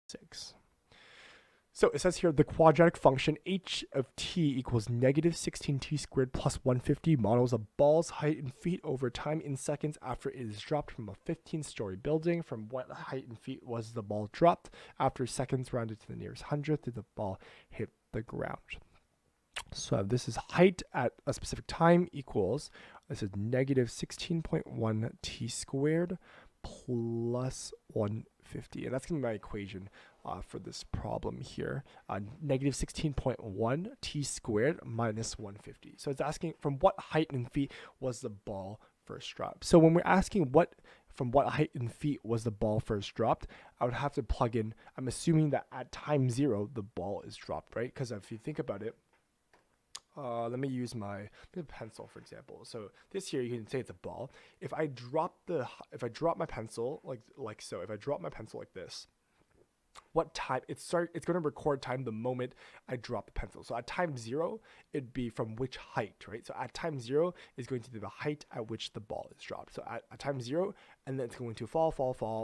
6. So it says here the quadratic function h of t equals negative 16t squared plus 150 models a ball's height in feet over time in seconds after it is dropped from a 15-story building. From what height in feet was the ball dropped? After seconds rounded to the nearest hundredth did the ball hit the ground? So this is height at a specific time equals, this is negative 16.1 t squared plus 150. And that's going to be my equation for this problem here. Negative 16.1 t squared minus 150. So it's asking from what height in feet was the ball first dropped. So when we're asking from what height in feet was the ball first dropped, I would have to plug in, I'm assuming that at time 0, the ball is dropped, right? Because if you think about it, let me use my pencil for example. So this here you can say it's a ball. If I drop my pencil like so, if I drop my pencil like this, what time it's going to record time the moment I drop the pencil. So at time 0, it'd be from which height, right? So at time 0 is going to be the height at which the ball is dropped. So at time 0, and then it's going to fall.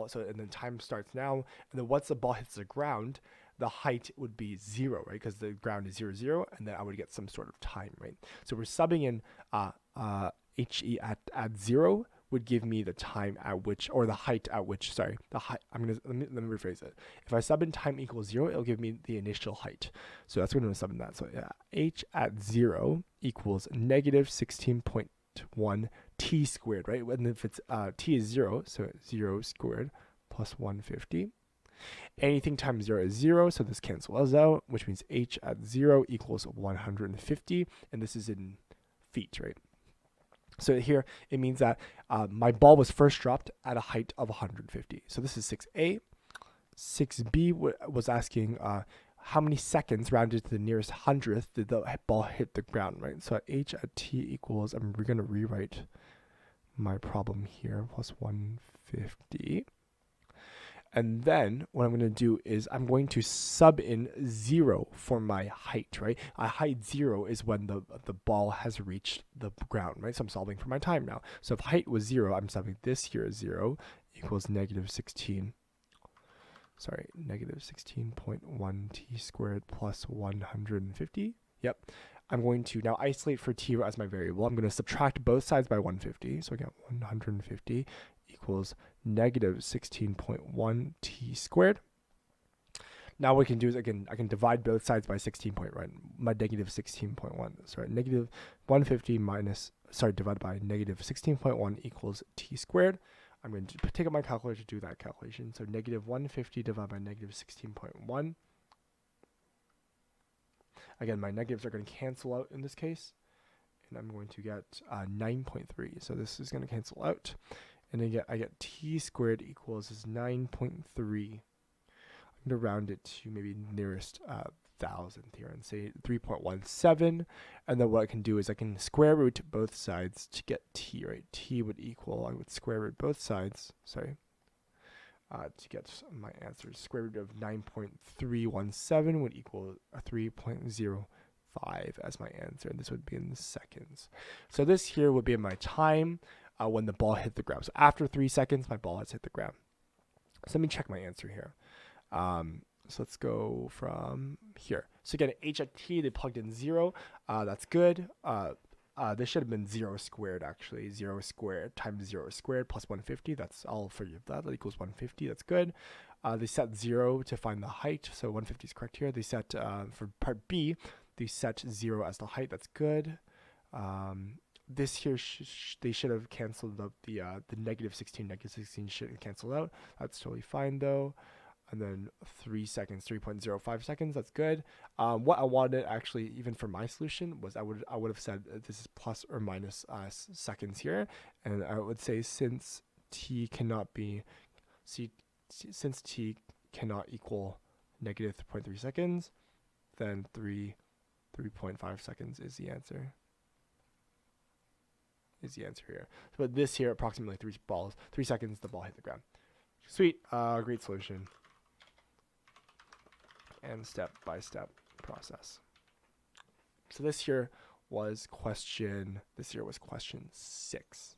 So and then time starts now, and then once the ball hits the ground, the height would be 0, right? Because the ground is 0, 0, and then I would get some sort of time, right? So we're subbing in HE at 0 would give me the time at which, or the height at which, sorry, the height, let me rephrase it. If I sub in time equals 0, it'll give me the initial height. So that's what I'm going to sub in that. So yeah, H at 0 equals negative 16.1 t squared, right? And if it's t is 0, so 0 squared plus 150. Anything times 0 is 0, so this cancels out, which means h at 0 equals 150, and this is in feet, right? So here it means that my ball was first dropped at a height of 150. So this is 6a. 6b was asking how many seconds rounded to the nearest hundredth did the ball hit the ground, right? So h at t equals, we're going to rewrite my problem here, plus 150. And then what I'm going to do is I'm going to sub in 0 for my height, right? Height 0 is when the ball has reached the ground, right? So I'm solving for my time now. So if height was 0, I'm subbing this here as 0 equals negative 16.1 t squared plus 150. Yep. I'm going to now isolate for t as my variable. I'm going to subtract both sides by 150. So I get 150 equals negative 16.1 t squared. Now what we can do is, again, I can divide both sides by 16.1, my negative 16.1. Sorry, negative 150 divided by negative 16.1 equals t squared. I'm going to take out my calculator to do that calculation. So negative 150 divided by negative 16.1. Again, my negatives are going to cancel out in this case, and I'm going to get 9.3. So this is going to cancel out. And then I get t squared equals is 9.3. I'm going to round it to maybe nearest thousandth here and say 3.17. And then what I can do is I can square root both sides to get t, right? T would equal, I would square root both sides, to get my answer. Square root of 9.317 would equal a 3.05 as my answer. And this would be in seconds. So this here would be my time when the ball hit the ground. So after 3 seconds, my ball has hit the ground. So let me check my answer here. So let's go from here. So again, h at t, they plugged in 0. That's good. This should have been 0 squared, actually. 0 squared times 0 squared plus 150. That's all for you. That equals 150. That's good. They set 0 to find the height. So 150 is correct here. They set, for part B, they set 0 as the height. That's good. This here, they should have canceled the negative 16. Negative 16 shouldn't cancel out. That's totally fine, though. And then 3 seconds, 3.05 seconds. That's good. What I wanted, actually, even for my solution, was I would have said this is plus or minus seconds here, and I would say since t cannot equal negative 0.3 seconds, then 3.5 seconds is the answer. Here. But this here, approximately 3 seconds, the ball hit the ground. Sweet, great solution. And step-by-step process. So this here was question 6.